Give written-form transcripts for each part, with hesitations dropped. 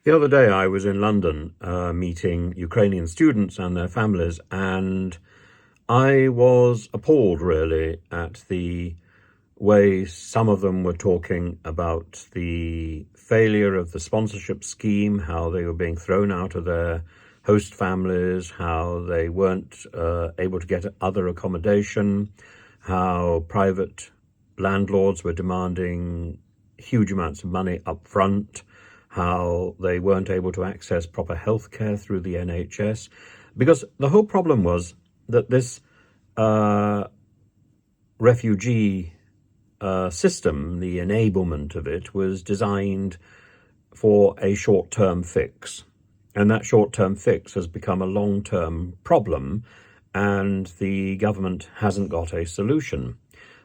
The other day I was in London meeting Ukrainian students and their families, and I was appalled really at the way some of them were talking about the failure of the sponsorship scheme, how they were being thrown out of their host families, how they weren't able to get other accommodation, how private landlords were demanding huge amounts of money up front, how they weren't able to access proper health care through the NHS. Because the whole problem was that this refugee system, the enablement of it, was designed for a short-term fix. And that short-term fix has become a long-term problem, and the government hasn't got a solution.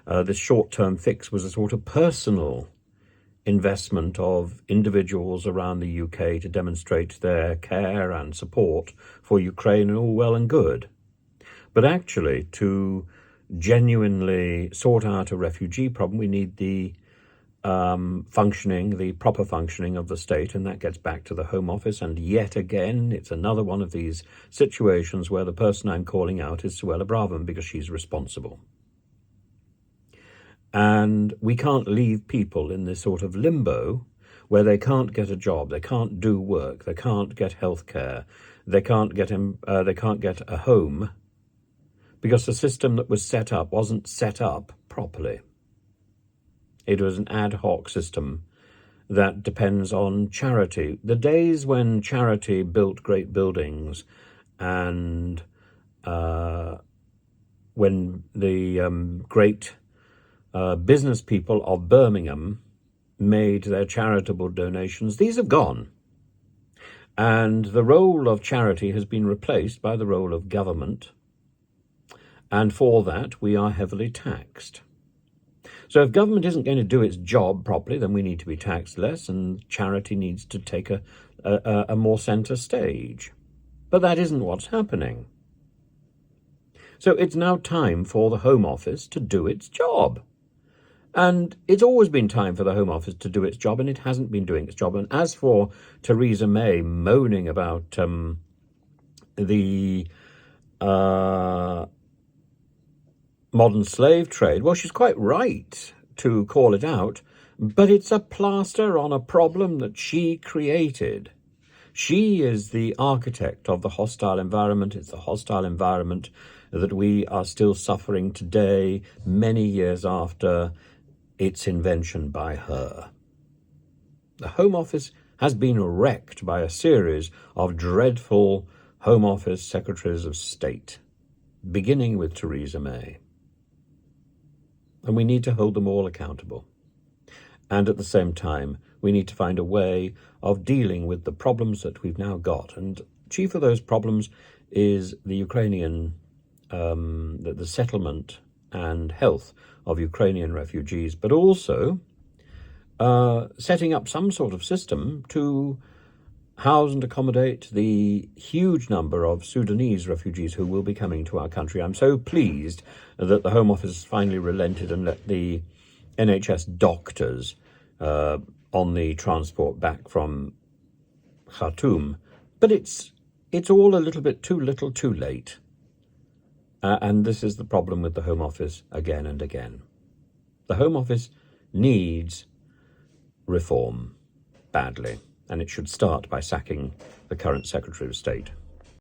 This short-term fix was a sort of personal investment of individuals around the UK to demonstrate their care and support for Ukraine, and all well and good. But actually, to genuinely sort out a refugee problem, we need the proper functioning of the state, and that gets back to the Home Office. And yet again, it's another one of these situations where the person I'm calling out is Suella Braverman, because she's responsible. And we can't leave people in this sort of limbo where they can't get a job, they can't do work, they can't get health care, they can't get a home, because the system that was set up wasn't set up properly. It was an ad hoc system that depends on charity. The days when charity built great buildings, and when the great business people of Birmingham made their charitable donations, these have gone. And the role of charity has been replaced by the role of government. And for that, we are heavily taxed. So if government isn't going to do its job properly, then we need to be taxed less, and charity needs to take a more centre stage. But that isn't what's happening. So it's now time for the Home Office to do its job. And it's always been time for the Home Office to do its job, and it hasn't been doing its job. And as for Theresa May moaning about the modern slave trade, well, she's quite right to call it out, but it's a plaster on a problem that she created. She is the architect of the hostile environment. It's the hostile environment that we are still suffering today, many years after its invention by her. The Home Office has been wrecked by a series of dreadful Home Office Secretaries of State, beginning with Theresa May. And we need to hold them all accountable. And at the same time, we need to find a way of dealing with the problems that we've now got. And chief of those problems is the Ukrainian, the settlement and health of Ukrainian refugees, but also setting up some sort of system to house and accommodate the huge number of Sudanese refugees who will be coming to our country. I'm so pleased that the Home Office finally relented and let the NHS doctors on the transport back from Khartoum. But it's all a little bit too little, too late. And this is the problem with the Home Office again and again. The Home Office needs reform badly, and it should start by sacking the current Secretary of State.